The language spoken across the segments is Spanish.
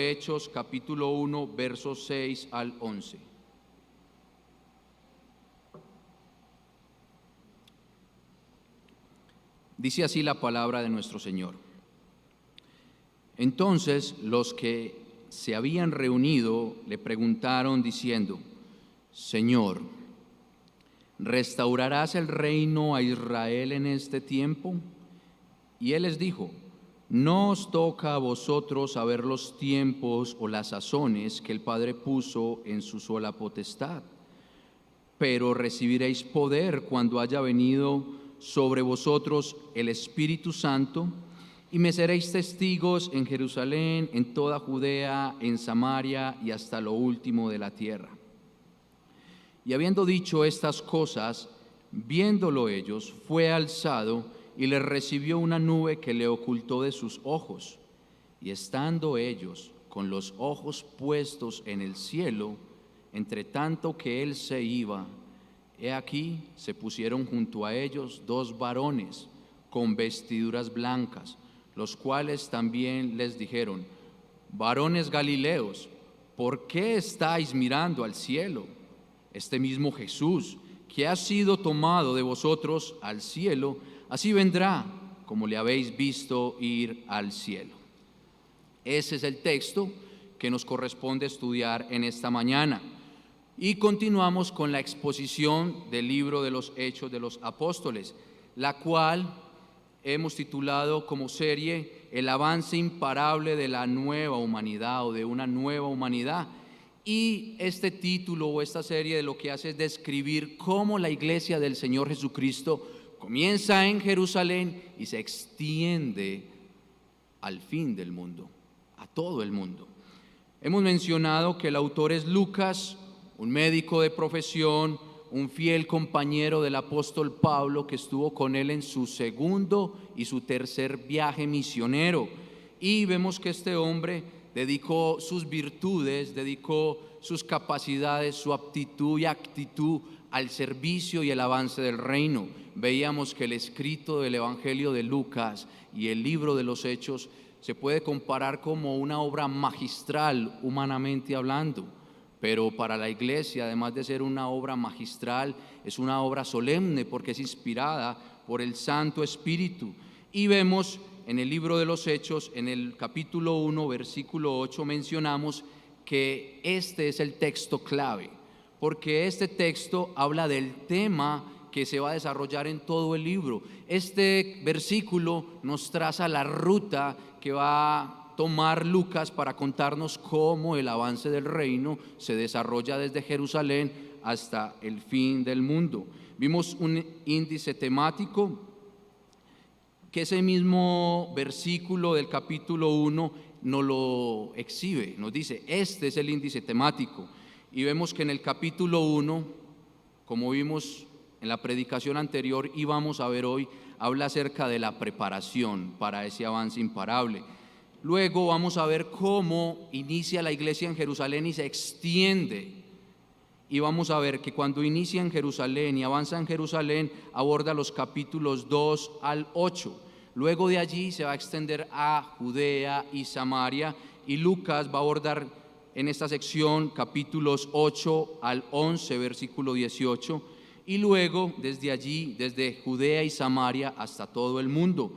de Hechos, capítulo 1, versos 6 al 11. Dice así la palabra de nuestro Señor. Entonces los que se habían reunido le preguntaron diciendo: Señor, ¿restaurarás el reino a Israel en este tiempo? Y él les dijo: no os toca a vosotros saber los tiempos o las sazones que el Padre puso en su sola potestad, pero recibiréis poder cuando haya venido sobre vosotros el Espíritu Santo, y me seréis testigos en Jerusalén, en toda Judea, en Samaria y hasta lo último de la tierra. Y habiendo dicho estas cosas, viéndolo ellos, fue alzado y le recibió una nube que le ocultó de sus ojos. Y estando ellos con los ojos puestos en el cielo, entre tanto que él se iba, he aquí se pusieron junto a ellos dos varones con vestiduras blancas, los cuales también les dijeron: varones Galileos, ¿por qué estáis mirando al cielo? Este mismo Jesús, que ha sido tomado de vosotros al cielo, así vendrá como le habéis visto ir al cielo. Ese es el texto que nos corresponde estudiar en esta mañana. Y continuamos con la exposición del libro de los Hechos de los Apóstoles, la cual hemos titulado como serie El avance imparable de la nueva humanidad, o de una nueva humanidad. Y este título o esta serie lo que hace es describir cómo la iglesia del Señor Jesucristo comienza en Jerusalén y se extiende al fin del mundo, a todo el mundo. Hemos mencionado que el autor es Lucas, un médico de profesión, un fiel compañero del apóstol Pablo, que estuvo con él en su segundo y su tercer viaje misionero. Y vemos que este hombre dedicó sus virtudes, dedicó sus capacidades, su aptitud y actitud al servicio y el avance del reino. Veíamos que el escrito del Evangelio de Lucas y el libro de los Hechos se puede comparar como una obra magistral, humanamente hablando, pero para la iglesia, además de ser una obra magistral, es una obra solemne porque es inspirada por el Santo Espíritu. Y vemos en el libro de los Hechos, en el capítulo 1, versículo 8, mencionamos que este es el texto clave, porque este texto habla del tema que se va a desarrollar en todo el libro. Este versículo nos traza la ruta que va a tomar Lucas para contarnos cómo el avance del reino se desarrolla desde Jerusalén hasta el fin del mundo. Vimos un índice temático que ese mismo versículo del capítulo 1 nos lo exhibe, nos dice: este es el índice temático. Y vemos que en el capítulo 1, como vimos en la predicación anterior y vamos a ver hoy, habla acerca de la preparación para ese avance imparable. Luego vamos a ver cómo inicia la iglesia en Jerusalén y se extiende. Y vamos a ver que cuando inicia en Jerusalén y avanza en Jerusalén, aborda los capítulos 2 al 8. Luego de allí se va a extender a Judea y Samaria, y Lucas va a abordar en esta sección capítulos 8 al 11, versículo 18, y luego desde allí, desde Judea y Samaria hasta todo el mundo.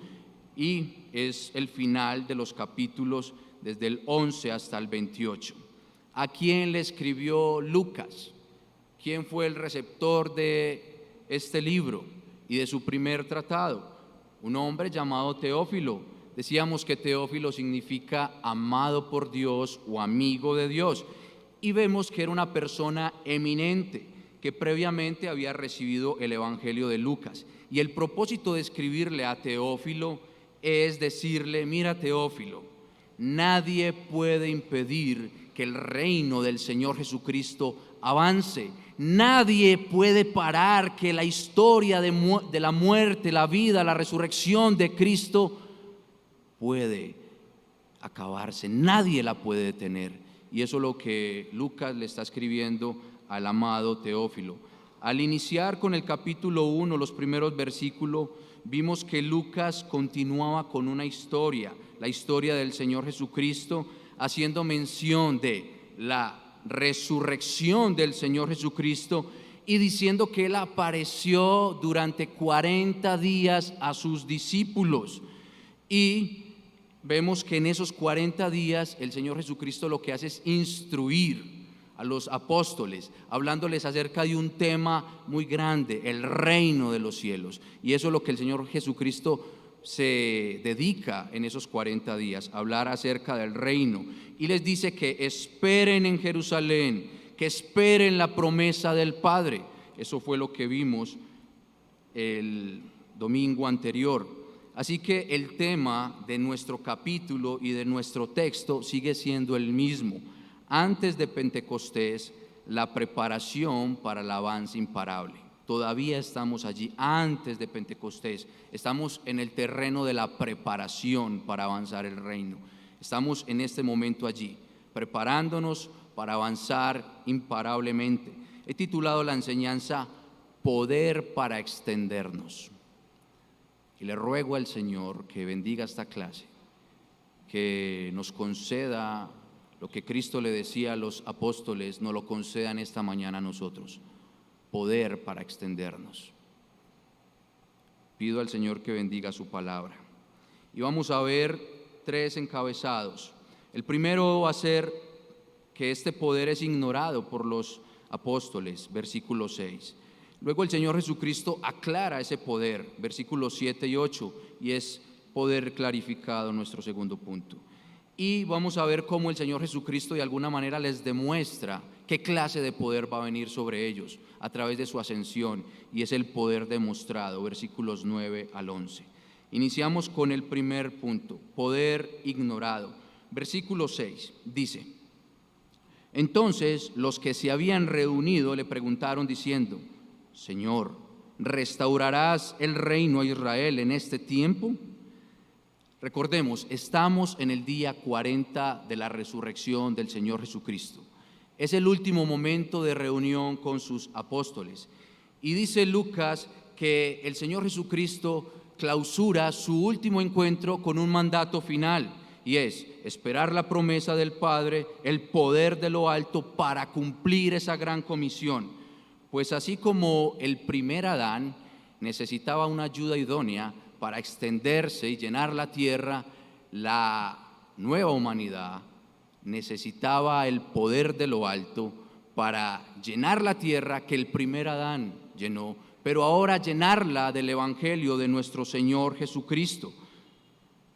Y es el final de los capítulos desde el 11 hasta el 28. ¿A quién le escribió Lucas? ¿Quién fue el receptor de este libro y de su primer tratado? Un hombre llamado Teófilo. Decíamos que Teófilo significa amado por Dios o amigo de Dios. Y vemos que era una persona eminente que previamente había recibido el Evangelio de Lucas. Y el propósito de escribirle a Teófilo es decirle: mira, Teófilo, nadie puede impedir que el reino del Señor Jesucristo avance. Nadie puede parar que la historia de la muerte, la vida, la resurrección de Cristo puede acabarse. Nadie la puede detener. Y eso es lo que Lucas le está escribiendo al amado Teófilo. Al iniciar con el capítulo 1, los primeros versículos, vimos que Lucas continuaba con una historia, la historia del Señor Jesucristo, haciendo mención de la resurrección del Señor Jesucristo y diciendo que Él apareció durante 40 días a sus discípulos. Y vemos que en esos 40 días el Señor Jesucristo lo que hace es instruir a los apóstoles, hablándoles acerca de un tema muy grande, el reino de los cielos. Y eso es lo que el Señor Jesucristo se dedica en esos 40 días, hablar acerca del reino. Y les dice que esperen en Jerusalén, que esperen la promesa del Padre. Eso fue lo que vimos el domingo anterior. Así que el tema de nuestro capítulo y de nuestro texto sigue siendo el mismo. Antes de Pentecostés, la preparación para el avance imparable. Todavía estamos allí antes de Pentecostés. Estamos en el terreno de la preparación para avanzar el reino. Estamos en este momento allí, preparándonos para avanzar imparablemente. He titulado la enseñanza Poder para extendernos. Y le ruego al Señor que bendiga esta clase, que nos conceda lo que Cristo le decía a los apóstoles, nos lo concedan esta mañana a nosotros, poder para extendernos. Pido al Señor que bendiga su palabra. Y vamos a ver 3 encabezados. El primero va a ser que este poder es ignorado por los apóstoles, versículo 6. Luego el Señor Jesucristo aclara ese poder, versículos 7 y 8, y es poder clarificado, nuestro segundo punto. Y vamos a ver cómo el Señor Jesucristo de alguna manera les demuestra qué clase de poder va a venir sobre ellos a través de su ascensión, y es el poder demostrado, versículos 9 al 11. Iniciamos con el primer punto, poder ignorado. Versículo 6 dice: entonces los que se habían reunido le preguntaron diciendo: Señor, ¿restaurarás el reino a Israel en este tiempo? Recordemos, estamos en el día 40 de la resurrección del Señor Jesucristo. Es el último momento de reunión con sus apóstoles. Y dice Lucas que el Señor Jesucristo clausura su último encuentro con un mandato final, y es esperar la promesa del Padre, el poder de lo alto para cumplir esa gran comisión. Pues así como el primer Adán necesitaba una ayuda idónea para extenderse y llenar la tierra, la nueva humanidad necesitaba el poder de lo alto para llenar la tierra que el primer Adán llenó, pero ahora llenarla del evangelio de nuestro Señor Jesucristo.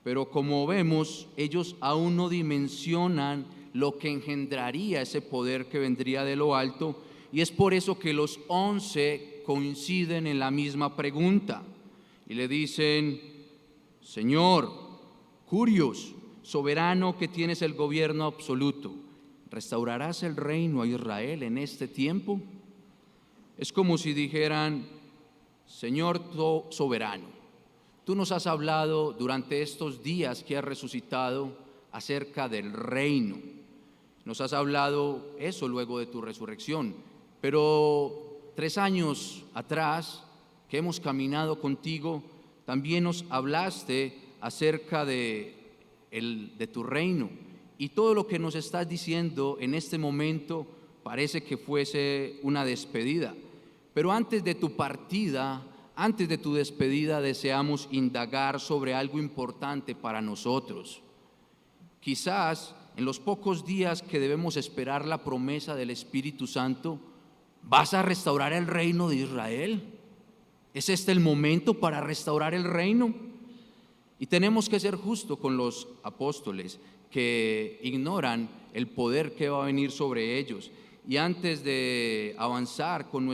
Pero como vemos, ellos aún no dimensionan lo que engendraría ese poder que vendría de lo alto, y es por eso que los 11 coinciden en la misma pregunta y le dicen: Señor, Curios, soberano que tienes el gobierno absoluto, ¿restaurarás el reino a Israel en este tiempo? Es como si dijeran: Señor soberano, tú nos has hablado durante estos días que has resucitado acerca del reino. Nos has hablado eso luego de tu resurrección, pero 3 años atrás que hemos caminado contigo, también nos hablaste acerca de tu reino. Y todo lo que nos estás diciendo en este momento parece que fuese una despedida. Pero antes de tu partida, antes de tu despedida, deseamos indagar sobre algo importante para nosotros. Quizás en los pocos días que debemos esperar la promesa del Espíritu Santo, ¿vas a restaurar el reino de Israel? ¿Es este el momento para restaurar el reino? Y tenemos que ser justos con los apóstoles que ignoran el poder que va a venir sobre ellos. Y antes de avanzar con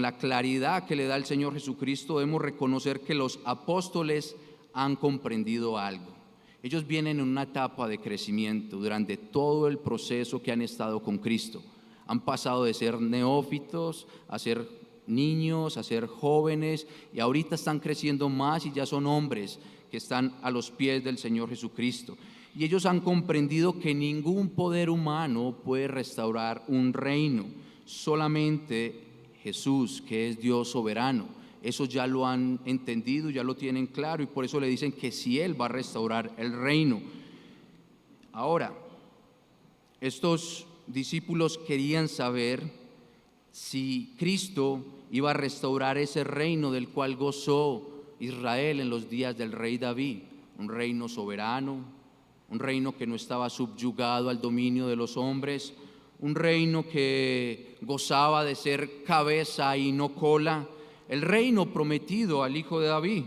la claridad que le da el Señor Jesucristo, debemos reconocer que los apóstoles han comprendido algo. Ellos vienen en una etapa de crecimiento durante todo el proceso que han estado con Cristo. Han pasado de ser neófitos a ser niños, a ser jóvenes, y ahorita están creciendo más y ya son hombres que están a los pies del Señor Jesucristo. Y ellos han comprendido que ningún poder humano puede restaurar un reino, solamente Jesús, que es Dios soberano. Eso ya lo han entendido, ya lo tienen claro, y por eso le dicen que si Él va a restaurar el reino. Ahora, estos discípulos querían saber si Cristo iba a restaurar ese reino del cual gozó Israel en los días del rey David, un reino soberano, un reino que no estaba subyugado al dominio de los hombres, un reino que gozaba de ser cabeza y no cola, el reino prometido al hijo de David.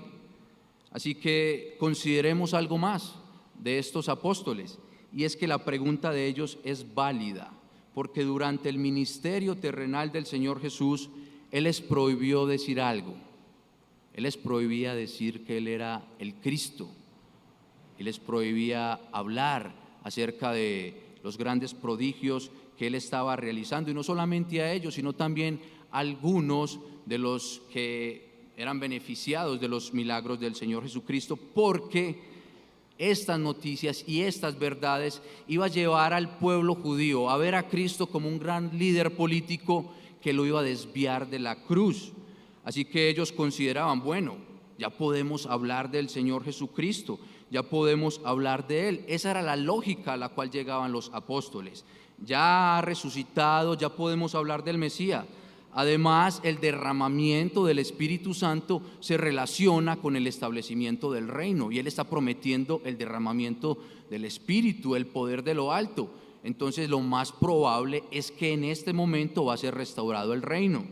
Así que consideremos algo más de estos apóstoles, y es que la pregunta de ellos es válida, porque durante el ministerio terrenal del Señor Jesús, Él les prohibió decir algo. Él les prohibía decir que Él era el Cristo. Él les prohibía hablar acerca de los grandes prodigios que Él estaba realizando, y no solamente a ellos, sino también a algunos de los que eran beneficiados de los milagros del Señor Jesucristo, porque estas noticias y estas verdades iba a llevar al pueblo judío a ver a Cristo como un gran líder político que lo iba a desviar de la cruz. Así que ellos consideraban, bueno, ya podemos hablar del Señor Jesucristo, ya podemos hablar de Él. Esa era la lógica a la cual llegaban los apóstoles. Ya ha resucitado, ya podemos hablar del Mesías. Además, el derramamiento del Espíritu Santo se relaciona con el establecimiento del reino, y Él está prometiendo el derramamiento del Espíritu, el poder de lo alto. Entonces, lo más probable es que en este momento va a ser restaurado el reino.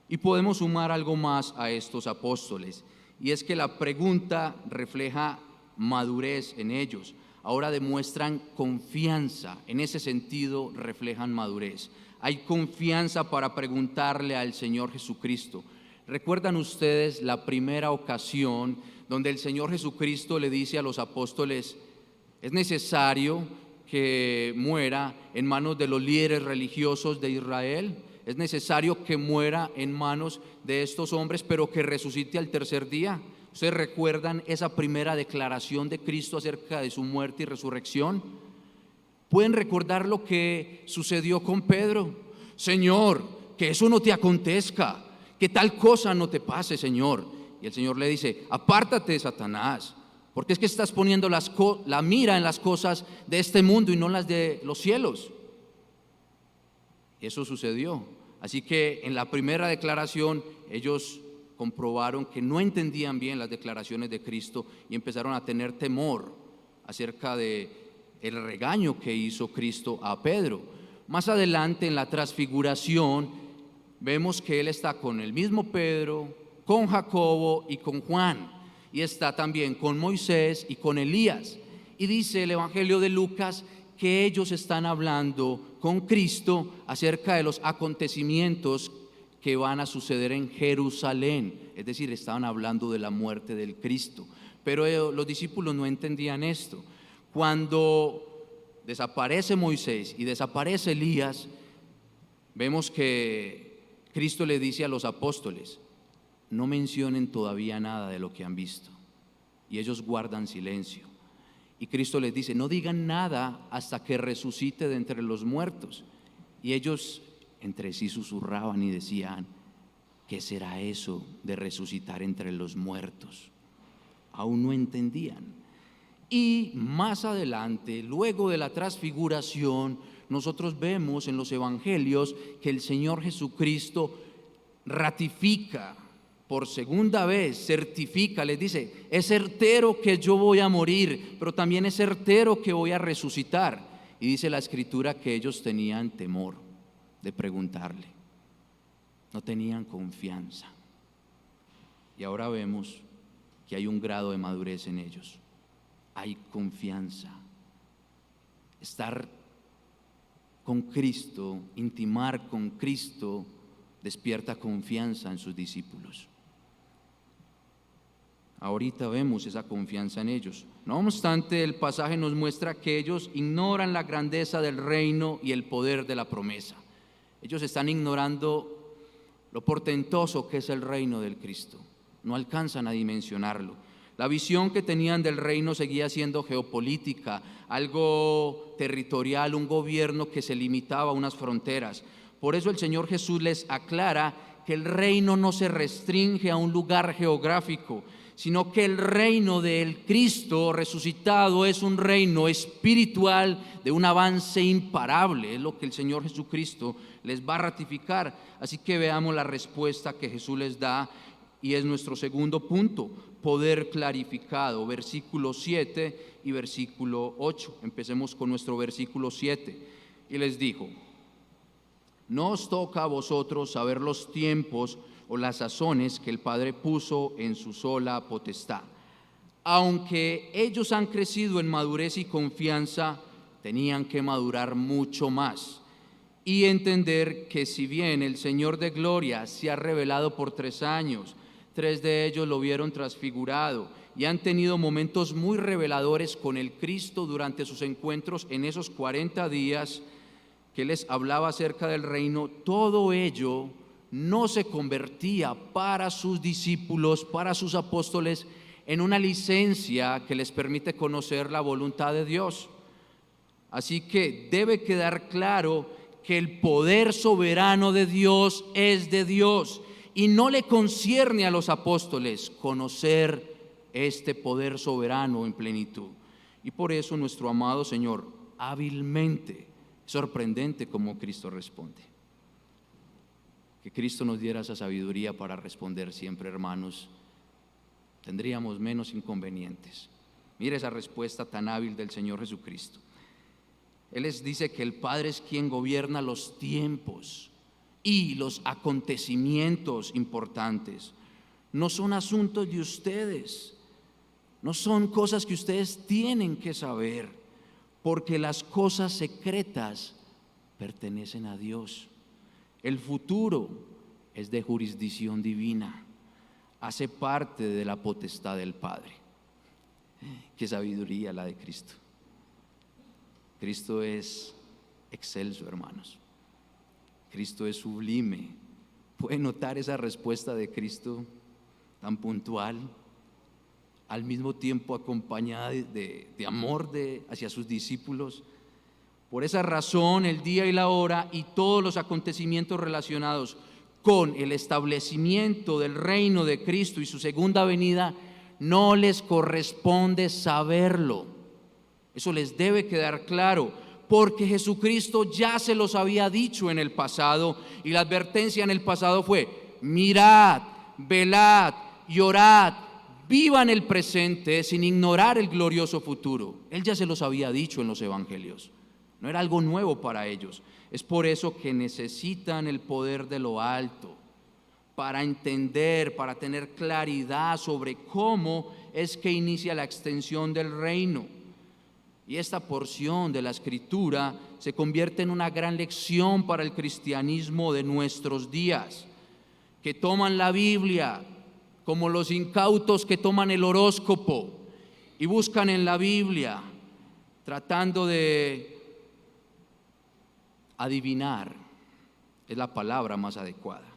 Y podemos sumar algo más a estos apóstoles, y es que la pregunta refleja madurez en ellos. Ahora demuestran confianza, en ese sentido reflejan madurez. Hay confianza para preguntarle al Señor Jesucristo. ¿Recuerdan ustedes la primera ocasión donde el Señor Jesucristo le dice a los apóstoles: es necesario que muera en manos de los líderes religiosos de Israel? Es necesario que muera en manos de estos hombres, pero que resucite al tercer día. ¿Ustedes recuerdan esa primera declaración de Cristo acerca de su muerte y resurrección? ¿Pueden recordar lo que sucedió con Pedro? Señor, que eso no te acontezca, que tal cosa no te pase, Señor. Y el Señor le dice: apártate, Satanás, porque es que estás poniendo la mira en las cosas de este mundo y no en las de los cielos. Eso sucedió. Así que en la primera declaración ellos comprobaron que no entendían bien las declaraciones de Cristo y empezaron a tener temor acerca de el regaño que hizo Cristo a Pedro. Más adelante en la transfiguración vemos que Él está con el mismo Pedro, con Jacobo y con Juan, y está también con Moisés y con Elías. Y dice el Evangelio de Lucas que ellos están hablando con Cristo acerca de los acontecimientos que van a suceder en Jerusalén, es decir, estaban hablando de la muerte del Cristo. Pero los discípulos no entendían esto. Cuando desaparece Moisés y desaparece Elías, vemos que Cristo le dice a los apóstoles: no mencionen todavía nada de lo que han visto. Y ellos guardan silencio. Y Cristo les dice: no digan nada hasta que resucite de entre los muertos. Y ellos entre sí susurraban y decían: ¿qué será eso de resucitar entre los muertos? Aún no entendían. Y más adelante, luego de la transfiguración, nosotros vemos en los evangelios que el Señor Jesucristo ratifica por segunda vez, certifica, les dice: es certero que yo voy a morir, pero también es certero que voy a resucitar. Y dice la Escritura que ellos tenían temor de preguntarle, no tenían confianza. Y ahora vemos que hay un grado de madurez en ellos. Hay confianza. Estar con Cristo, intimar con Cristo, despierta confianza en sus discípulos. Ahorita vemos esa confianza en ellos. No obstante, el pasaje nos muestra que ellos ignoran la grandeza del reino y el poder de la promesa. Ellos están ignorando lo portentoso que es el reino del Cristo. No alcanzan a dimensionarlo. La visión que tenían del reino seguía siendo geopolítica, algo territorial, un gobierno que se limitaba a unas fronteras. Por eso el Señor Jesús les aclara que el reino no se restringe a un lugar geográfico, sino que el reino del Cristo resucitado es un reino espiritual de un avance imparable. Es lo que el Señor Jesucristo les va a ratificar. Así que veamos la respuesta que Jesús les da, y es nuestro segundo punto: poder clarificado, versículo 7 y versículo 8. Empecemos con nuestro versículo 7. Y les dijo: no os toca a vosotros saber los tiempos o las sazones que el Padre puso en su sola potestad. Aunque ellos han crecido en madurez y confianza, tenían que madurar mucho más y entender que si bien el Señor de gloria se ha revelado por 3 años, 3 de ellos lo vieron transfigurado y han tenido momentos muy reveladores con el Cristo durante sus encuentros en esos 40 días que les hablaba acerca del reino. Todo ello no se convertía para sus discípulos, para sus apóstoles, en una licencia que les permite conocer la voluntad de Dios. Así que debe quedar claro que el poder soberano de Dios es de Dios, y no le concierne a los apóstoles conocer este poder soberano en plenitud. Y por eso nuestro amado Señor hábilmente, sorprendente como Cristo responde. Que Cristo nos diera esa sabiduría para responder siempre, hermanos. Tendríamos menos inconvenientes. Mire esa respuesta tan hábil del Señor Jesucristo. Él les dice que el Padre es quien gobierna los tiempos y los acontecimientos importantes. No son asuntos de ustedes, no son cosas que ustedes tienen que saber, porque las cosas secretas pertenecen a Dios. El futuro es de jurisdicción divina, hace parte de la potestad del Padre. Qué sabiduría la de Cristo. Cristo es excelso, hermanos. Cristo es sublime. ¿Pueden notar esa respuesta de Cristo tan puntual, al mismo tiempo acompañada de amor hacia sus discípulos? Por esa razón, el día y la hora y todos los acontecimientos relacionados con el establecimiento del reino de Cristo y su segunda venida no les corresponde saberlo. Eso les debe quedar claro, porque Jesucristo ya se los había dicho en el pasado, y la advertencia en el pasado fue: mirad, velad y orad, vivan el presente sin ignorar el glorioso futuro. Él ya se los había dicho en los evangelios, no era algo nuevo para ellos. Es por eso que necesitan el poder de lo alto, para entender, para tener claridad sobre cómo es que inicia la extensión del reino. Y esta porción de la Escritura se convierte en una gran lección para el cristianismo de nuestros días, que toman la Biblia como los incautos que toman el horóscopo y buscan en la Biblia tratando de adivinar, es la palabra más adecuada,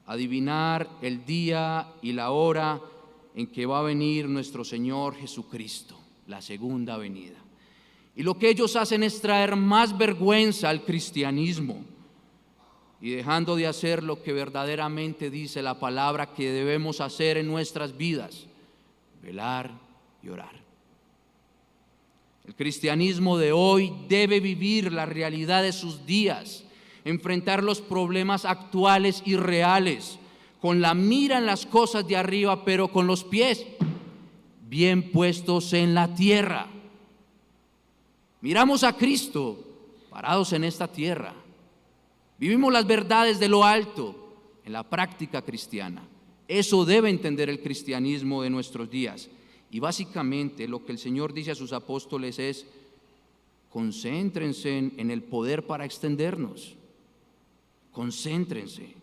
adivinar el día y la hora en que va a venir nuestro Señor Jesucristo, la segunda venida. Y lo que ellos hacen es traer más vergüenza al cristianismo, y dejando de hacer lo que verdaderamente dice la palabra que debemos hacer en nuestras vidas: velar y orar. El cristianismo de hoy debe vivir la realidad de sus días, enfrentar los problemas actuales y reales, con la mira en las cosas de arriba, pero con los pies bien puestos en la tierra. Miramos a Cristo parados en esta tierra, vivimos las verdades de lo alto en la práctica cristiana. Eso debe entender el cristianismo de nuestros días. Y básicamente lo que el Señor dice a sus apóstoles es: concéntrense en el poder para extendernos. Concéntrense,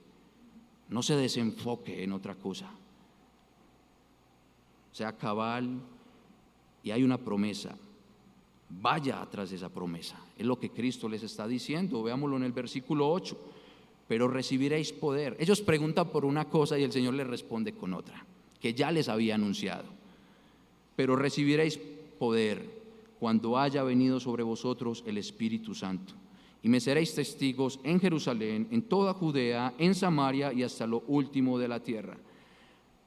no se desenfoque en otra cosa. Sea cabal, y hay una promesa. Vaya atrás de esa promesa. Es lo que Cristo les está diciendo. Veámoslo en el versículo 8. Pero recibiréis poder. Ellos preguntan por una cosa y el Señor les responde con otra, que ya les había anunciado. Pero recibiréis poder cuando haya venido sobre vosotros el Espíritu Santo, y me seréis testigos en Jerusalén, en toda Judea, en Samaria y hasta lo último de la tierra.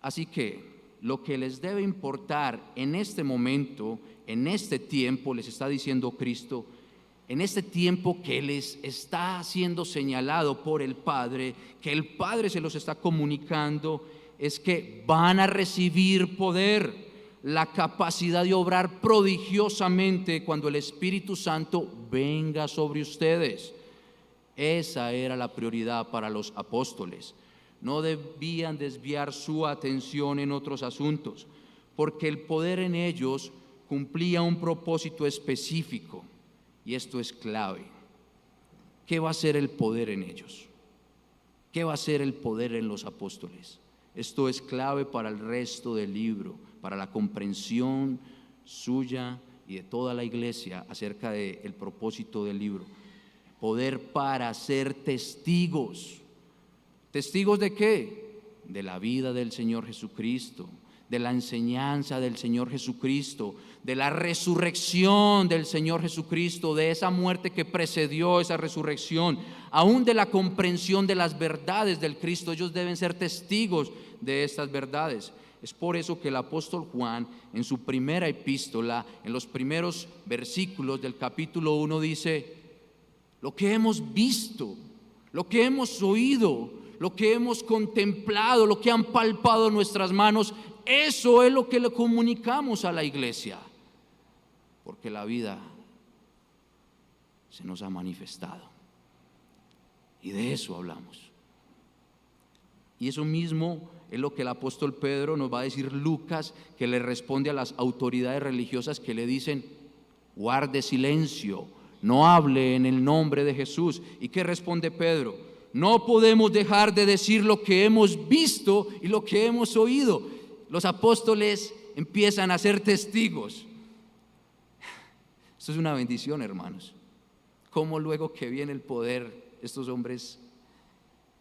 Así que lo que les debe importar en este momento, en este tiempo, les está diciendo Cristo, en este tiempo que les está siendo señalado por el Padre, que el Padre se los está comunicando, es que van a recibir poder, la capacidad de obrar prodigiosamente cuando el Espíritu Santo venga sobre ustedes. Esa era la prioridad para los apóstoles. No debían desviar su atención en otros asuntos, porque el poder en ellos cumplía un propósito específico, y esto es clave. ¿Qué va a ser el poder en ellos? ¿Qué va a ser el poder en los apóstoles? Esto es clave para el resto del libro, para la comprensión suya y de toda la iglesia acerca del propósito del libro. Poder para ser testigos. ¿Testigos de qué? De la vida del Señor Jesucristo, de la enseñanza del Señor Jesucristo, de la resurrección del Señor Jesucristo, de esa muerte que precedió esa resurrección, aún de la comprensión de las verdades del Cristo. Ellos deben ser testigos de estas verdades. Es por eso que el apóstol Juan, en su primera epístola, en los primeros versículos del capítulo 1, dice: lo que hemos visto, lo que hemos oído, lo que hemos contemplado, lo que han palpado nuestras manos, eso es lo que le comunicamos a la iglesia, porque la vida se nos ha manifestado y de eso hablamos. Y eso mismo es lo que el apóstol Pedro nos va a decir Lucas, que le responde a las autoridades religiosas que le dicen: guarde silencio, no hable en el nombre de Jesús. ¿Y qué responde Pedro? No podemos dejar de decir lo que hemos visto y lo que hemos oído. Los apóstoles empiezan a ser testigos. Esto es una bendición, hermanos. Cómo luego que viene el poder, estos hombres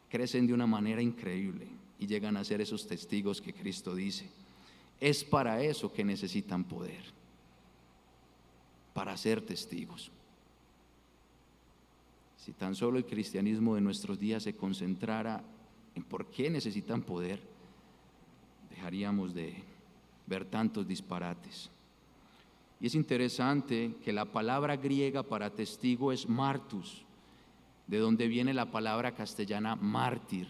crecen de una manera increíble y llegan a ser esos testigos que Cristo dice. Es para eso que necesitan poder, para ser testigos. Si tan solo el cristianismo de nuestros días se concentrara en por qué necesitan poder, dejaríamos de ver tantos disparates. Y es interesante que la palabra griega para testigo es martus, de donde viene la palabra castellana mártir.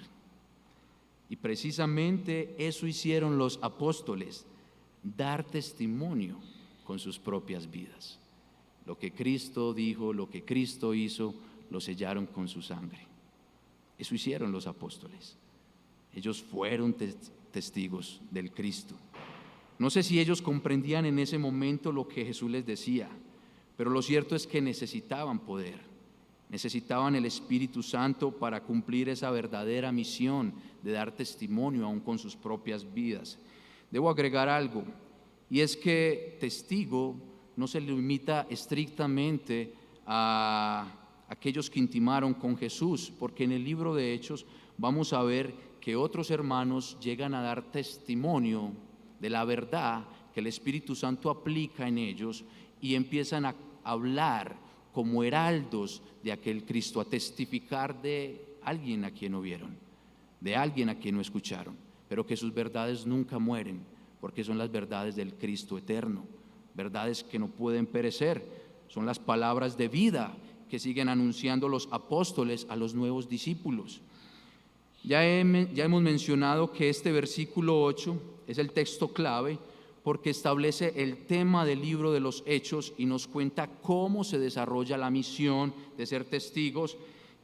Y precisamente eso hicieron los apóstoles, dar testimonio con sus propias vidas. Lo que Cristo dijo, lo que Cristo hizo, lo sellaron con su sangre. Eso hicieron los apóstoles. Ellos fueron testigos del Cristo. No sé si ellos comprendían en ese momento lo que Jesús les decía, pero lo cierto es que necesitaban poder, necesitaban el Espíritu Santo para cumplir esa verdadera misión de dar testimonio aún con sus propias vidas. Debo agregar algo, y es que testigo no se limita estrictamente a aquellos que intimaron con Jesús, porque en el libro de Hechos vamos a ver que otros hermanos llegan a dar testimonio de la verdad que el Espíritu Santo aplica en ellos y empiezan a hablar como heraldos de aquel Cristo, a testificar de alguien a quien no vieron, de alguien a quien no escucharon, pero que sus verdades nunca mueren, porque son las verdades del Cristo eterno, verdades que no pueden perecer, son las palabras de vida que siguen anunciando los apóstoles a los nuevos discípulos. Ya hemos mencionado que este versículo 8 es el texto clave porque establece el tema del libro de los Hechos y nos cuenta cómo se desarrolla la misión de ser testigos,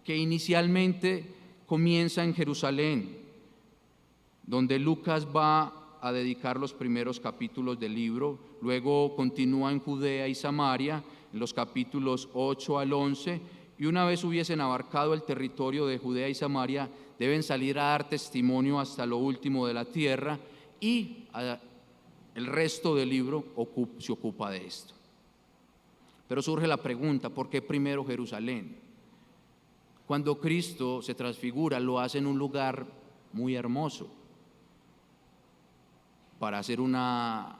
que inicialmente comienza en Jerusalén, donde Lucas va a dedicar los primeros capítulos del libro, luego continúa en Judea y Samaria, en los capítulos 8 al 11, y una vez hubiesen abarcado el territorio de Judea y Samaria, deben salir a dar testimonio hasta lo último de la tierra, y el resto del libro se ocupa de esto. Pero surge la pregunta: ¿por qué primero Jerusalén? Cuando Cristo se transfigura, lo hace en un lugar muy hermoso para hacer una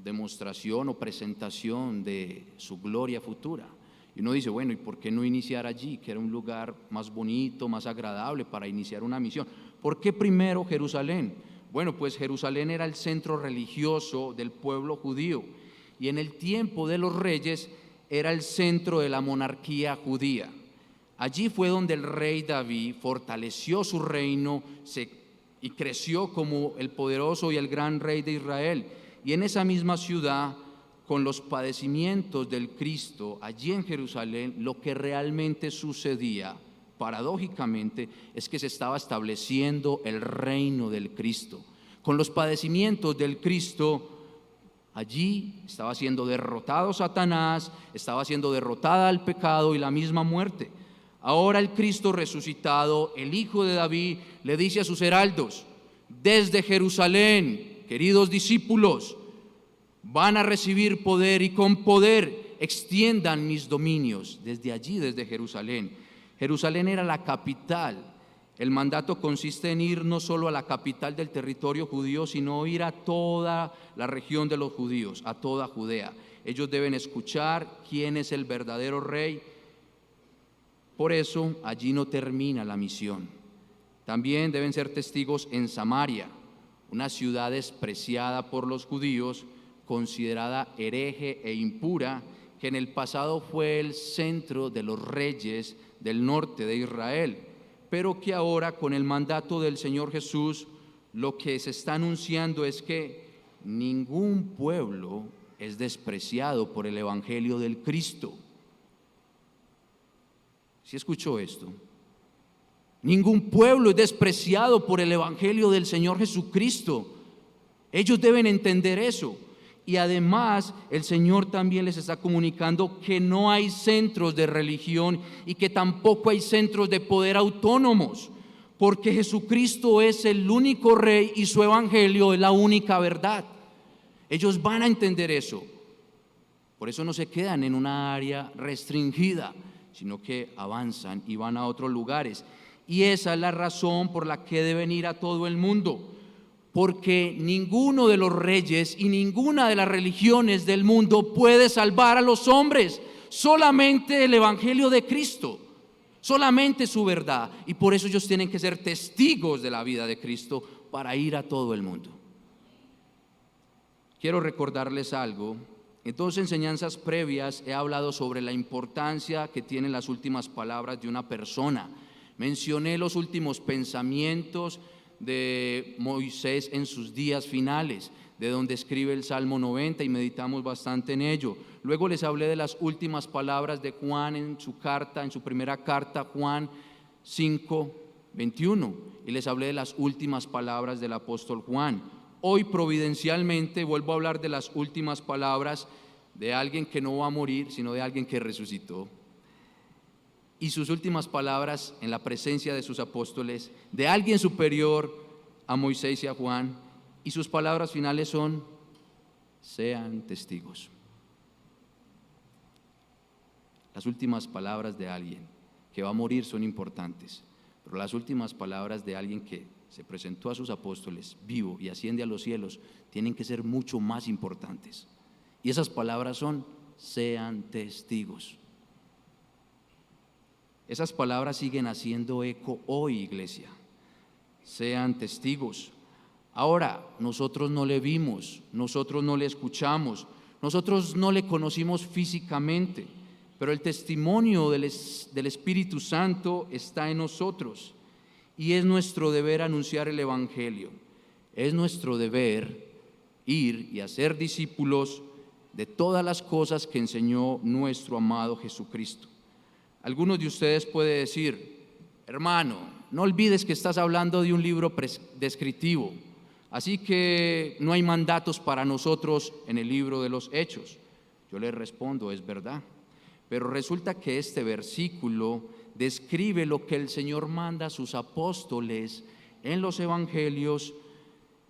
demostración o presentación de su gloria futura. Y uno dice, bueno, ¿y por qué no iniciar allí, que era un lugar más bonito, más agradable para iniciar una misión? ¿Por qué primero Jerusalén? Bueno, pues Jerusalén era el centro religioso del pueblo judío y en el tiempo de los reyes era el centro de la monarquía judía. Allí fue donde el rey David fortaleció su reino y creció como el poderoso y el gran rey de Israel. Y en esa misma ciudad, con los padecimientos del Cristo, allí en Jerusalén, lo que realmente sucedía, paradójicamente, es que se estaba estableciendo el reino del Cristo. Con los padecimientos del Cristo, allí estaba siendo derrotado Satanás, estaba siendo derrotada el pecado y la misma muerte. Ahora el Cristo resucitado, el Hijo de David, le dice a sus heraldos: desde Jerusalén, queridos discípulos, van a recibir poder y con poder extiendan mis dominios. Desde allí, desde Jerusalén. Jerusalén era la capital. El mandato consiste en ir no solo a la capital del territorio judío, sino ir a toda la región de los judíos, a toda Judea. Ellos deben escuchar quién es el verdadero rey. Por eso allí no termina la misión. También deben ser testigos en Samaria, una ciudad despreciada por los judíos, considerada hereje e impura, que en el pasado fue el centro de los reyes del norte de Israel, pero que ahora, con el mandato del Señor Jesús, lo que se está anunciando es que ningún pueblo es despreciado por el evangelio del Cristo. ¿Sí escuchó esto? Ningún pueblo es despreciado por el evangelio del Señor Jesucristo. Ellos deben entender eso. Y además el Señor también les está comunicando que no hay centros de religión y que tampoco hay centros de poder autónomos, porque Jesucristo es el único rey y su evangelio es la única verdad. Ellos van a entender eso. Por eso no se quedan en una área restringida, sino que avanzan y van a otros lugares. Y esa es la razón por la que deben ir a todo el mundo. Porque ninguno de los reyes y ninguna de las religiones del mundo puede salvar a los hombres. Solamente el evangelio de Cristo, solamente su verdad. Y por eso ellos tienen que ser testigos de la vida de Cristo para ir a todo el mundo. Quiero recordarles algo. En dos enseñanzas previas he hablado sobre la importancia que tienen las últimas palabras de una persona. Mencioné los últimos pensamientos de Moisés en sus días finales, de donde escribe el Salmo 90 y meditamos bastante en ello. Luego les hablé de las últimas palabras de Juan en su carta, en su primera carta, Juan 5:21, y les hablé de las últimas palabras del apóstol Juan. Hoy providencialmente vuelvo a hablar de las últimas palabras de alguien que no va a morir, sino de alguien que resucitó. Y sus últimas palabras en la presencia de sus apóstoles, de alguien superior a Moisés y a Juan, y sus palabras finales son: sean testigos. Las últimas palabras de alguien que va a morir son importantes, pero las últimas palabras de alguien que se presentó a sus apóstoles vivo y asciende a los cielos tienen que ser mucho más importantes. Y esas palabras son: sean testigos. Esas palabras siguen haciendo eco hoy, iglesia. Sean testigos. Ahora, nosotros no le vimos, nosotros no le escuchamos, nosotros no le conocimos físicamente, pero el testimonio del Espíritu Santo está en nosotros y es nuestro deber anunciar el evangelio. Es nuestro deber ir y hacer discípulos de todas las cosas que enseñó nuestro amado Jesucristo. Algunos de ustedes pueden decir: hermano, no olvides que estás hablando de un libro descriptivo, así que no hay mandatos para nosotros en el libro de los Hechos. Yo les respondo: es verdad, pero resulta que este versículo describe lo que el Señor manda a sus apóstoles en los evangelios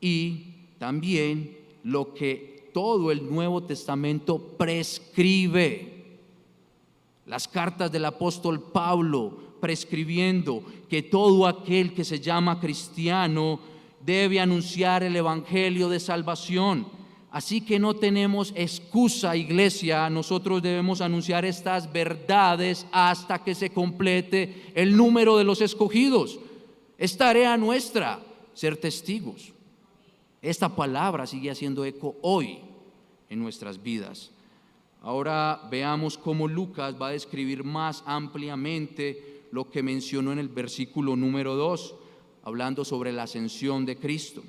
y también lo que todo el Nuevo Testamento prescribe. Las cartas del apóstol Pablo prescribiendo que todo aquel que se llama cristiano debe anunciar el evangelio de salvación. Así que no tenemos excusa, iglesia. Nosotros debemos anunciar estas verdades hasta que se complete el número de los escogidos. Es tarea nuestra ser testigos. Esta palabra sigue haciendo eco hoy en nuestras vidas. Ahora veamos cómo Lucas va a describir más ampliamente lo que mencionó en el versículo número 2, hablando sobre la ascensión de Cristo,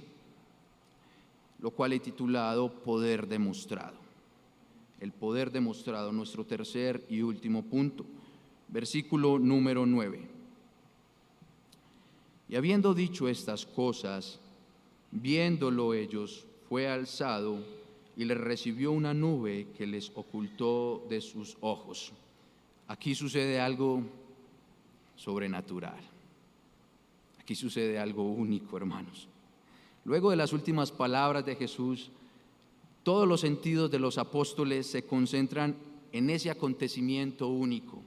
lo cual he titulado Poder demostrado. El poder demostrado, nuestro tercer y último punto. Versículo número 9. Y habiendo dicho estas cosas, viéndolo ellos, fue alzado y les recibió una nube que les ocultó de sus ojos. Aquí sucede algo sobrenatural. Aquí sucede algo único, hermanos. Luego de las últimas palabras de Jesús, todos los sentidos de los apóstoles se concentran en ese acontecimiento único,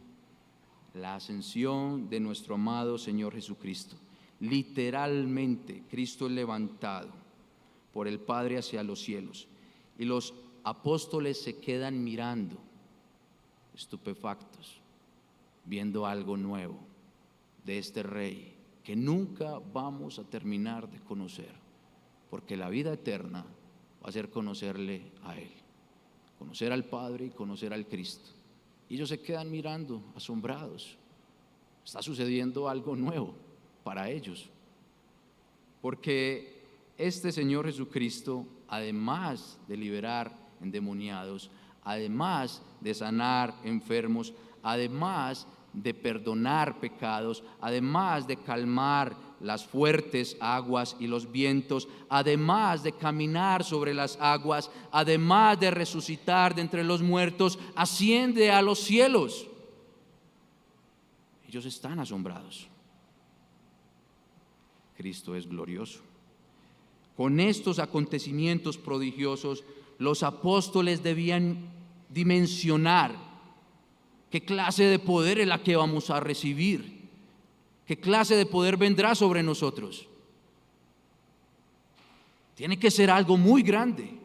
la ascensión de nuestro amado Señor Jesucristo. Literalmente, Cristo es levantado por el Padre hacia los cielos y los apóstoles se quedan mirando, estupefactos, viendo algo nuevo de este Rey que nunca vamos a terminar de conocer, porque la vida eterna va a ser conocerle a Él, conocer al Padre y conocer al Cristo. Y ellos se quedan mirando, asombrados. Está sucediendo algo nuevo para ellos, porque este Señor Jesucristo, además de liberar endemoniados, además de sanar enfermos, además de perdonar pecados, además de calmar las fuertes aguas y los vientos, además de caminar sobre las aguas, además de resucitar de entre los muertos, asciende a los cielos. Ellos están asombrados. Cristo es glorioso. Con estos acontecimientos prodigiosos, los apóstoles debían dimensionar qué clase de poder es la que vamos a recibir, qué clase de poder vendrá sobre nosotros. Tiene que ser algo muy grande.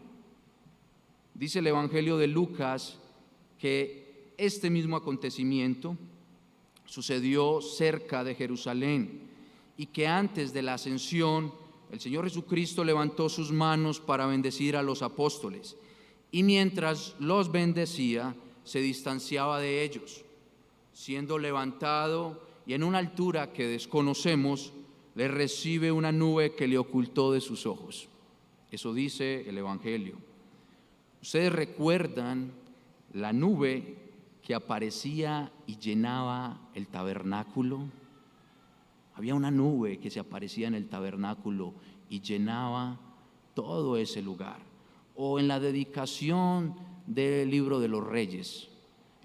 Dice el Evangelio de Lucas que este mismo acontecimiento sucedió cerca de Jerusalén y que antes de la ascensión el Señor Jesucristo levantó sus manos para bendecir a los apóstoles y mientras los bendecía se distanciaba de ellos, siendo levantado y en una altura que desconocemos, le recibe una nube que le ocultó de sus ojos. Eso dice el Evangelio. Ustedes recuerdan la nube que aparecía y llenaba el tabernáculo. Había una nube que se aparecía en el tabernáculo y llenaba todo ese lugar. O en la dedicación del libro de los Reyes,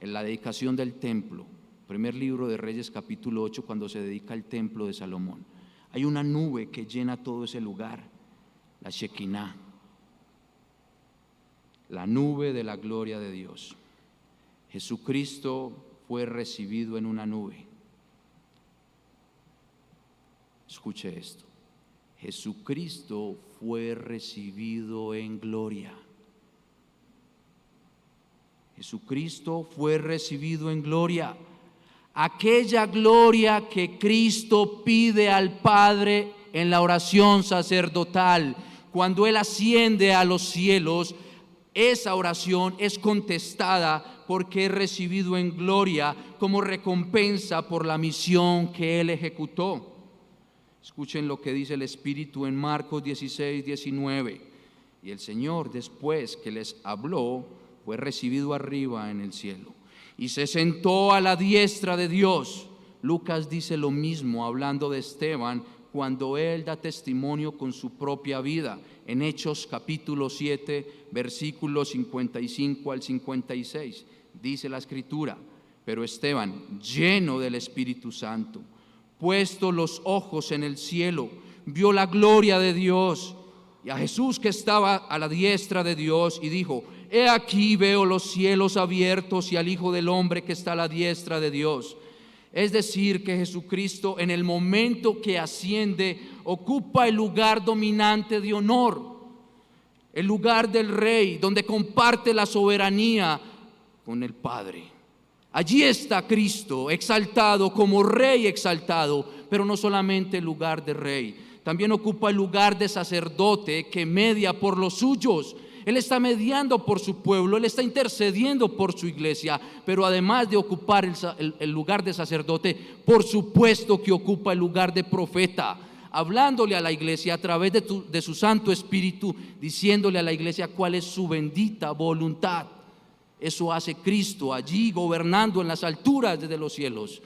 en la dedicación del templo, primer libro de Reyes capítulo 8, cuando se dedica el templo de Salomón. Hay una nube que llena todo ese lugar, la Shekinah, la nube de la gloria de Dios. Jesucristo fue recibido en una nube. Escuche esto, Jesucristo fue recibido en gloria. Jesucristo fue recibido en gloria. Aquella gloria que Cristo pide al Padre en la oración sacerdotal, cuando Él asciende a los cielos, esa oración es contestada porque es recibido en gloria como recompensa por la misión que Él ejecutó. Escuchen lo que dice el Espíritu en Marcos 16, 19. Y el Señor, después que les habló, fue recibido arriba en el cielo y se sentó a la diestra de Dios. Lucas dice lo mismo hablando de Esteban cuando él da testimonio con su propia vida en Hechos capítulo 7 versículos 55 al 56. Dice la Escritura: pero Esteban, lleno del Espíritu Santo, puesto los ojos en el cielo, vio la gloria de Dios y a Jesús que estaba a la diestra de Dios y dijo: he aquí veo los cielos abiertos y al Hijo del Hombre que está a la diestra de Dios. Es decir, que Jesucristo en el momento que asciende ocupa el lugar dominante de honor, el lugar del Rey, donde comparte la soberanía con el Padre. Allí está Cristo exaltado como Rey exaltado, pero no solamente el lugar de Rey, también ocupa el lugar de sacerdote que media por los suyos. Él está mediando por su pueblo, Él está intercediendo por su iglesia, pero además de ocupar el lugar de sacerdote, por supuesto que ocupa el lugar de profeta, hablándole a la iglesia a través de su Santo Espíritu, diciéndole a la iglesia cuál es su bendita voluntad. Eso hace Cristo allí gobernando en las alturas desde los cielos.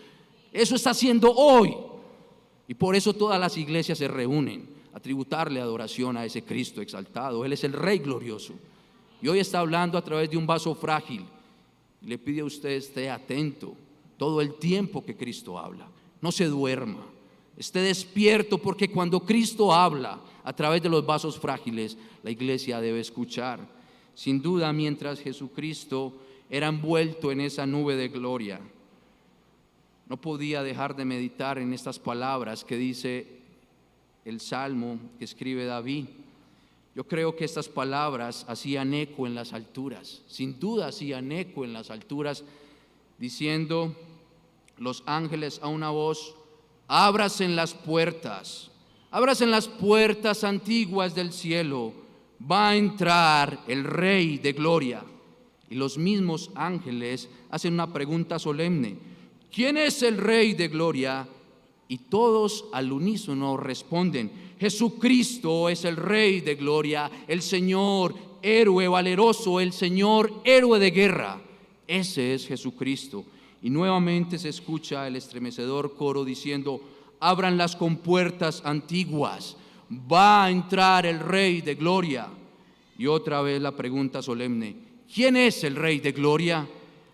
Eso está haciendo hoy, y por eso todas las iglesias se reúnen a tributarle adoración a ese Cristo exaltado. Él es el Rey glorioso, y hoy está hablando a través de un vaso frágil. Le pide a usted: esté atento todo el tiempo que Cristo habla, no se duerma, esté despierto, porque cuando Cristo habla a través de los vasos frágiles, la iglesia debe escuchar. Sin duda, mientras Jesucristo era envuelto en esa nube de gloria, no podía dejar de meditar en estas palabras que dice el salmo que escribe David. Yo creo que estas palabras hacían eco en las alturas, sin duda hacían eco en las alturas, diciendo los ángeles a una voz: ábrase las puertas antiguas del cielo, va a entrar el Rey de gloria. Y los mismos ángeles hacen una pregunta solemne: ¿quién es el Rey de gloria? Y todos al unísono responden: Jesucristo es el Rey de gloria, el Señor héroe valeroso, el Señor héroe de guerra. Ese es Jesucristo. Y nuevamente se escucha el estremecedor coro diciendo: abran las compuertas antiguas, va a entrar el Rey de gloria. Y otra vez la pregunta solemne: ¿quién es el Rey de gloria?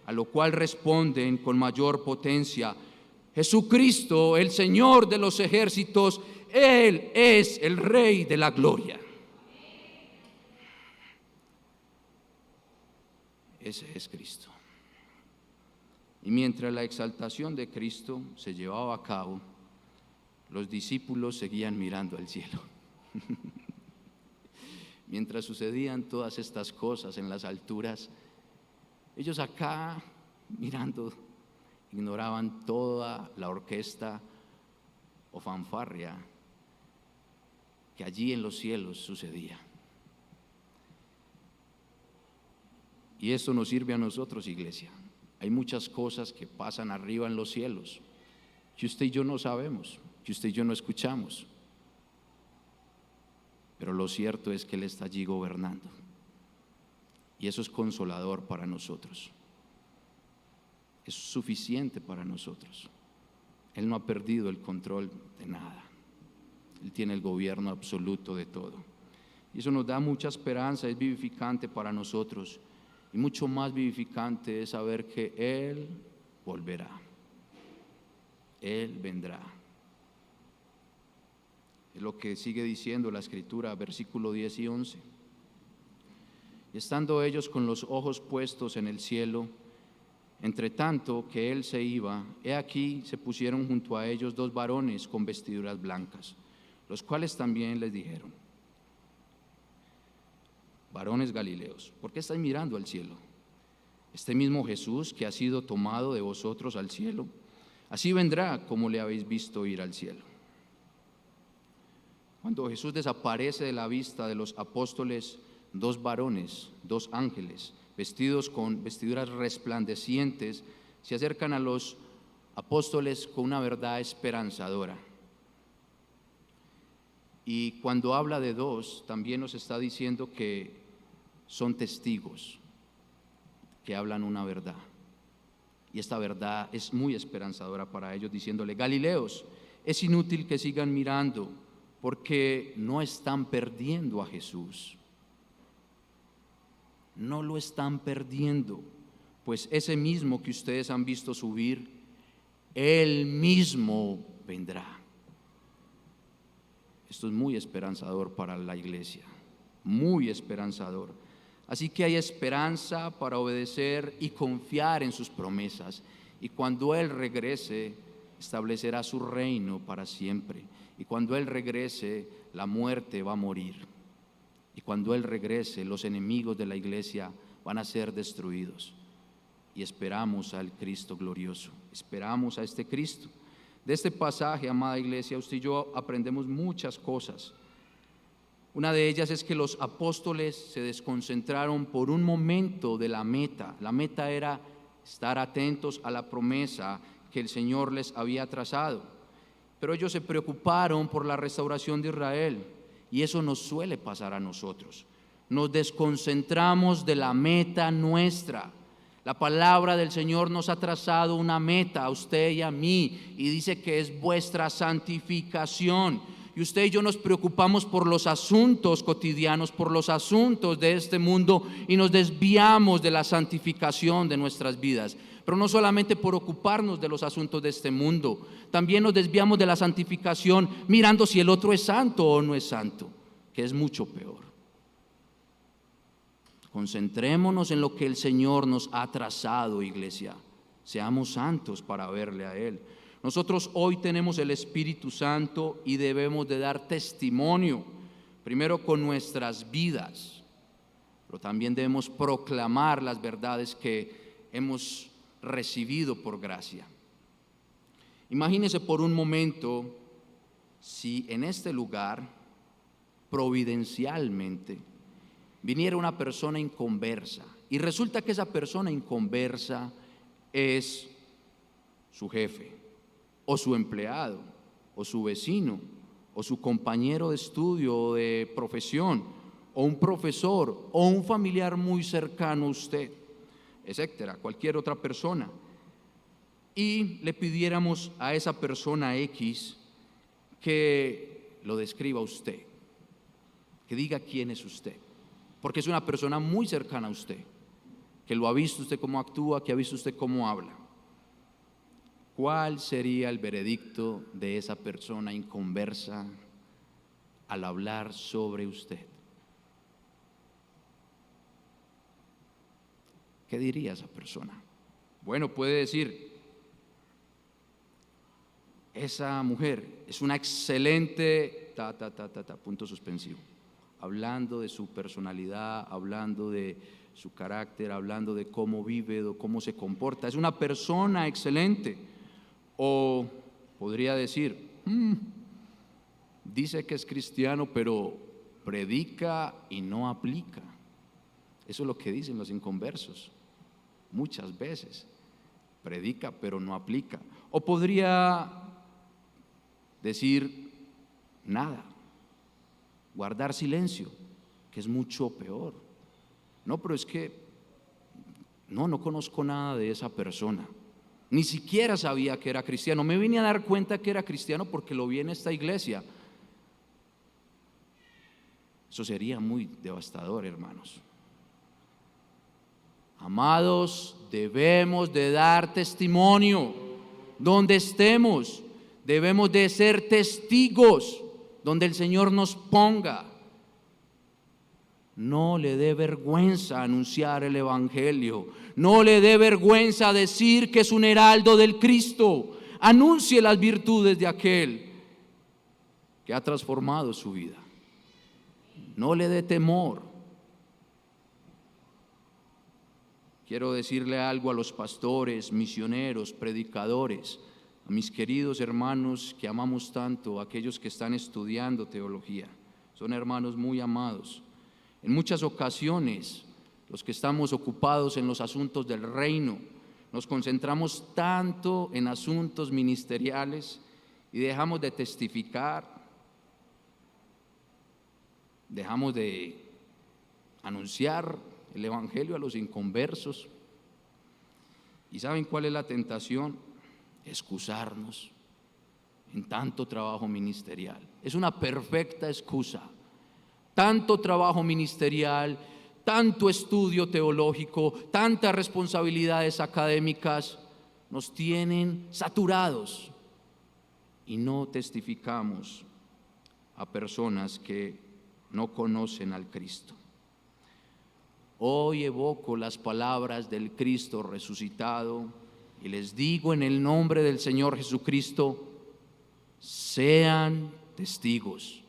A lo cual responden con mayor potencia: Jesucristo, el Señor de los ejércitos, Él es el Rey de la gloria. Ese es Cristo. Y mientras la exaltación de Cristo se llevaba a cabo, los discípulos seguían mirando al cielo. Mientras sucedían todas estas cosas en las alturas, ellos acá mirando, ignoraban toda la orquesta o fanfarria que allí en los cielos sucedía. Y esto nos sirve a nosotros, iglesia. Hay muchas cosas que pasan arriba en los cielos que usted y yo no sabemos, que usted y yo no escuchamos, pero lo cierto es que Él está allí gobernando, y eso es consolador para nosotros. Es suficiente para nosotros. Él no ha perdido el control de nada. Él tiene el gobierno absoluto de todo. Y eso nos da mucha esperanza, es vivificante para nosotros. Y mucho más vivificante es saber que Él volverá. Él vendrá. Es lo que sigue diciendo la Escritura, versículo 10 y 11. Y estando ellos con los ojos puestos en el cielo, entre tanto que Él se iba, he aquí se pusieron junto a ellos dos varones con vestiduras blancas, los cuales también les dijeron: varones galileos, ¿por qué estáis mirando al cielo? Este mismo Jesús que ha sido tomado de vosotros al cielo, así vendrá como le habéis visto ir al cielo. Cuando Jesús desaparece de la vista de los apóstoles, dos varones, dos ángeles, vestidos con vestiduras resplandecientes, se acercan a los apóstoles con una verdad esperanzadora. Y cuando habla de dos, también nos está diciendo que son testigos, que hablan una verdad. Y esta verdad es muy esperanzadora para ellos, diciéndole: Galileos, es inútil que sigan mirando, porque no están perdiendo a Jesús. No lo están perdiendo, pues ese mismo que ustedes han visto subir, Él mismo vendrá. Esto es muy esperanzador para la iglesia, muy esperanzador. Así que hay esperanza para obedecer y confiar en sus promesas. Y cuando Él regrese, establecerá su reino para siempre. Y cuando Él regrese, la muerte va a morir. Y cuando Él regrese, los enemigos de la iglesia van a ser destruidos. Y esperamos al Cristo glorioso, esperamos a este Cristo. De este pasaje, amada iglesia, usted y yo aprendemos muchas cosas. Una de ellas es que los apóstoles se desconcentraron por un momento de la meta. La meta era estar atentos a la promesa que el Señor les había trazado. Pero ellos se preocuparon por la restauración de Israel, y eso nos suele pasar a nosotros. Nos desconcentramos de la meta nuestra. La palabra del Señor nos ha trazado una meta a usted y a mí, y dice que es vuestra santificación. Y usted y yo nos preocupamos por los asuntos cotidianos, por los asuntos de este mundo, y nos desviamos de la santificación de nuestras vidas. Pero no solamente por ocuparnos de los asuntos de este mundo, también nos desviamos de la santificación mirando si el otro es santo o no es santo, que es mucho peor. Concentrémonos en lo que el Señor nos ha trazado, iglesia. Seamos santos para verle a Él. Nosotros hoy tenemos el Espíritu Santo y debemos de dar testimonio, primero con nuestras vidas, pero también debemos proclamar las verdades que hemos recibido por gracia. Imagínese por un momento si en este lugar, providencialmente, viniera una persona inconversa y resulta que esa persona inconversa es su jefe, o su empleado, o su vecino, o su compañero de estudio o de profesión, o un profesor, o un familiar muy cercano a usted, etcétera, cualquier otra persona, y le pidiéramos a esa persona X que lo describa a usted, que diga quién es usted, porque es una persona muy cercana a usted, que lo ha visto usted cómo actúa, que ha visto usted cómo habla. ¿Cuál sería el veredicto de esa persona inconversa al hablar sobre usted? ¿Qué diría esa persona? Bueno, puede decir: esa mujer es una excelente punto suspensivo, hablando de su personalidad, hablando de su carácter, hablando de cómo vive, de cómo se comporta. Es una persona excelente. O podría decir: dice que es cristiano, pero predica y no aplica. Eso es lo que dicen los inconversos muchas veces: predica pero no aplica. O podría decir nada, guardar silencio, que es mucho peor. No, pero es que no conozco nada de esa persona, ni siquiera sabía que era cristiano. Me vine a dar cuenta que era cristiano porque lo vi en esta iglesia. Eso sería muy devastador, hermanos. Amados, debemos de dar testimonio donde estemos. Debemos de ser testigos donde el Señor nos ponga. No le dé vergüenza anunciar el Evangelio. No le dé vergüenza decir que es un heraldo del Cristo. Anuncie las virtudes de aquel que ha transformado su vida. No le dé temor. Quiero decirle algo a los pastores, misioneros, predicadores, a mis queridos hermanos que amamos tanto, a aquellos que están estudiando teología. Son hermanos muy amados. En muchas ocasiones, los que estamos ocupados en los asuntos del reino, nos concentramos tanto en asuntos ministeriales y dejamos de testificar, dejamos de anunciar el Evangelio a los inconversos. ¿Y saben cuál es la tentación? Excusarnos en tanto trabajo ministerial. Es una perfecta excusa. Tanto trabajo ministerial, tanto estudio teológico, tantas responsabilidades académicas nos tienen saturados y no testificamos a personas que no conocen al Cristo. Hoy evoco las palabras del Cristo resucitado y les digo en el nombre del Señor Jesucristo: sean testigos.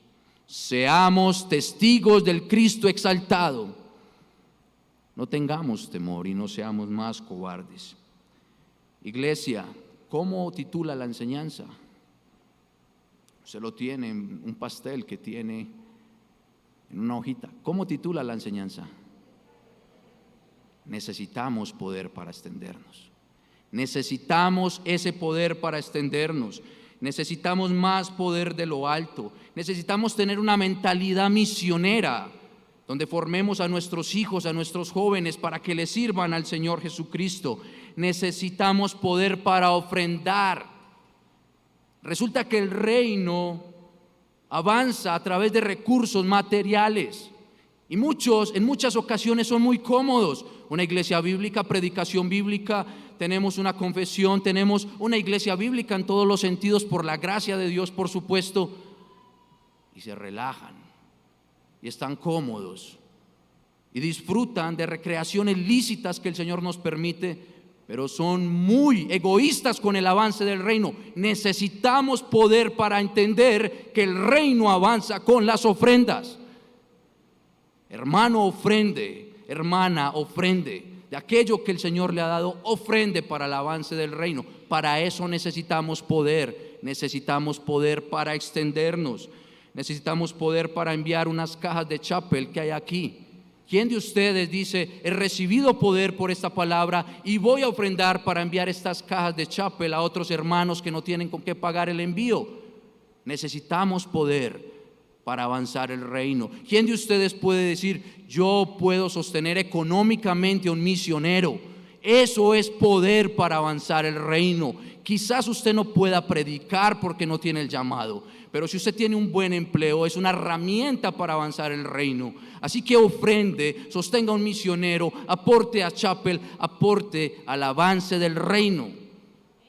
Seamos testigos del Cristo exaltado. No tengamos temor y no seamos más cobardes. Iglesia, ¿cómo titula la enseñanza? Usted lo tiene en un pastel que tiene en una hojita. ¿Cómo titula la enseñanza? Necesitamos poder para extendernos. Necesitamos ese poder para extendernos. Necesitamos más poder de lo alto. Necesitamos tener una mentalidad misionera, donde formemos a nuestros hijos, a nuestros jóvenes, para que le sirvan al Señor Jesucristo. Necesitamos poder para ofrendar. Resulta que el reino avanza a través de recursos materiales. Y en muchas ocasiones son muy cómodos. Una iglesia bíblica, predicación bíblica, tenemos una confesión, tenemos una iglesia bíblica en todos los sentidos, por la gracia de Dios, por supuesto, y se relajan y están cómodos y disfrutan de recreaciones lícitas que el Señor nos permite, pero son muy egoístas con el avance del reino. Necesitamos poder para entender que el reino avanza con las ofrendas. Hermano, ofrende. Hermana, ofrende. De aquello que el Señor le ha dado, ofrende para el avance del reino. Para eso necesitamos poder. Necesitamos poder para extendernos. Necesitamos poder para enviar unas cajas de chapel que hay aquí. ¿Quién de ustedes dice: he recibido poder por esta palabra y voy a ofrendar para enviar estas cajas de chapel a otros hermanos que no tienen con qué pagar el envío? Necesitamos poder para avanzar el reino. ¿Quién de ustedes puede decir: yo puedo sostener económicamente a un misionero? Eso es poder para avanzar el reino. Quizás usted no pueda predicar porque no tiene el llamado, pero si usted tiene un buen empleo, es una herramienta para avanzar el reino. Así que ofrende, sostenga a un misionero, aporte a chapel, aporte al avance del reino.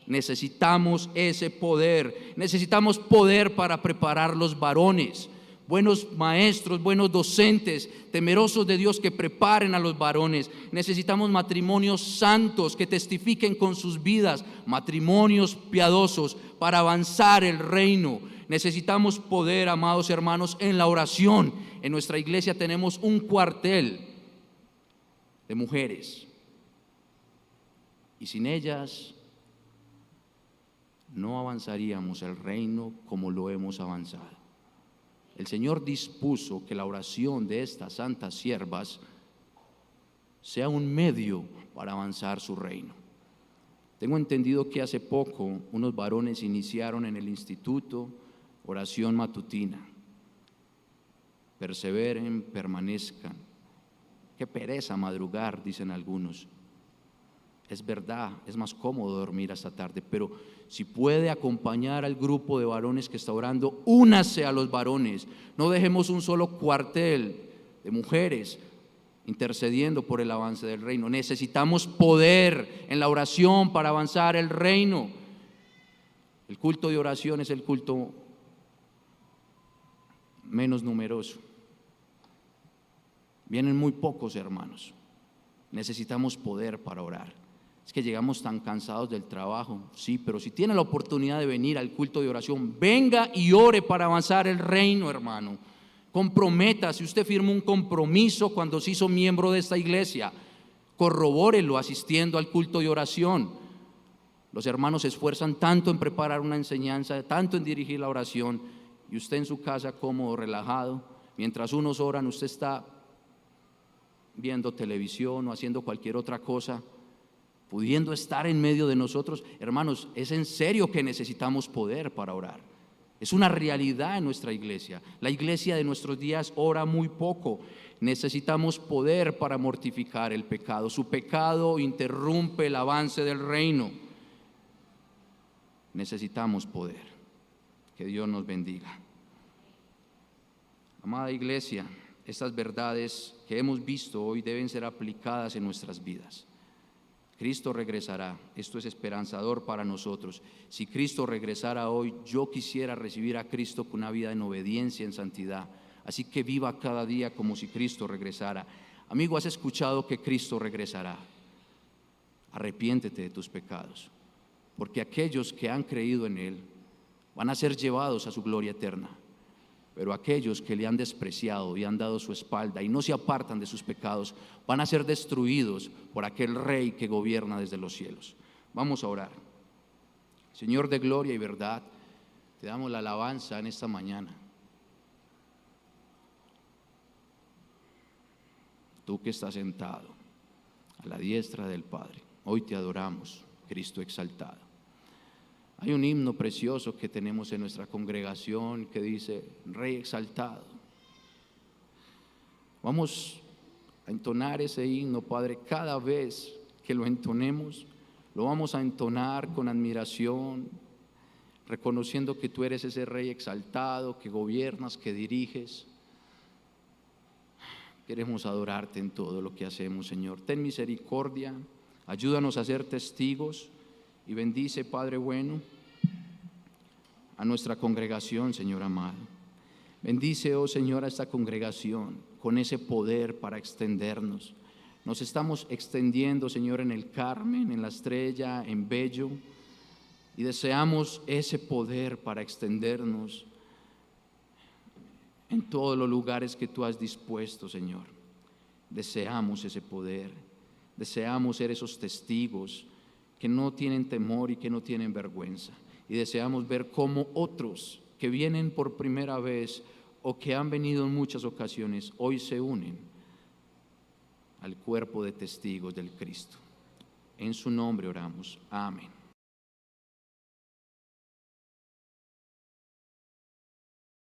Necesitamos ese poder. Necesitamos poder para preparar los varones, buenos maestros, buenos docentes, temerosos de Dios, que preparen a los varones. Necesitamos matrimonios santos que testifiquen con sus vidas, matrimonios piadosos para avanzar el reino. Necesitamos poder, amados hermanos, en la oración. En nuestra iglesia tenemos un cuartel de mujeres, y sin ellas no avanzaríamos el reino como lo hemos avanzado. El Señor dispuso que la oración de estas santas siervas sea un medio para avanzar su reino. Tengo entendido que hace poco unos varones iniciaron en el instituto oración matutina. Perseveren, permanezcan. Qué pereza madrugar, dicen algunos. Es verdad, es más cómodo dormir hasta tarde, pero si puede acompañar al grupo de varones que está orando, únase a los varones. No dejemos un solo cuartel de mujeres intercediendo por el avance del reino. Necesitamos poder en la oración para avanzar el reino. El culto de oración es el culto menos numeroso. Vienen muy pocos hermanos. Necesitamos poder para orar. Es que llegamos tan cansados del trabajo, sí, pero si tiene la oportunidad de venir al culto de oración, venga y ore para avanzar el reino, hermano. Comprometa, si usted firmó un compromiso cuando se hizo miembro de esta iglesia, corrobórelo asistiendo al culto de oración. Los hermanos se esfuerzan tanto en preparar una enseñanza, tanto en dirigir la oración, y usted en su casa cómodo, relajado, mientras unos oran, usted está viendo televisión o haciendo cualquier otra cosa, pudiendo estar en medio de nosotros. Hermanos, es en serio que necesitamos poder para orar. Es una realidad en nuestra iglesia. La iglesia de nuestros días ora muy poco. Necesitamos poder para mortificar el pecado. Su pecado interrumpe el avance del reino. Necesitamos poder. Que Dios nos bendiga. Amada iglesia, estas verdades que hemos visto hoy deben ser aplicadas en nuestras vidas. Cristo regresará. Esto es esperanzador para nosotros. Si Cristo regresara hoy, yo quisiera recibir a Cristo con una vida en obediencia, en santidad. Así que viva cada día como si Cristo regresara. Amigo, ¿has escuchado que Cristo regresará? Arrepiéntete de tus pecados, porque aquellos que han creído en Él van a ser llevados a su gloria eterna. Pero aquellos que le han despreciado y han dado su espalda y no se apartan de sus pecados, van a ser destruidos por aquel Rey que gobierna desde los cielos. Vamos a orar. Señor de gloria y verdad, Te damos la alabanza en esta mañana. Tú que estás sentado a la diestra del Padre, hoy te adoramos, Cristo exaltado. Hay un himno precioso que tenemos en nuestra congregación que dice, Rey exaltado. Vamos a entonar ese himno, Padre, cada vez que lo entonemos, lo vamos a entonar con admiración, reconociendo que tú eres ese Rey exaltado, que gobiernas, que diriges. Queremos adorarte en todo lo que hacemos, Señor. Ten misericordia, ayúdanos a ser testigos y bendice, Padre bueno, a nuestra congregación, Señor amado. Bendice, oh Señor, a esta congregación con ese poder para extendernos. Nos estamos extendiendo, Señor, en el Carmen, en la Estrella, en Bello, y deseamos ese poder para extendernos en todos los lugares que tú has dispuesto, Señor. Deseamos ese poder, deseamos ser esos testigos que no tienen temor y que no tienen vergüenza, y deseamos ver cómo otros que vienen por primera vez o que han venido en muchas ocasiones, hoy se unen al cuerpo de testigos del Cristo. En su nombre oramos. Amén.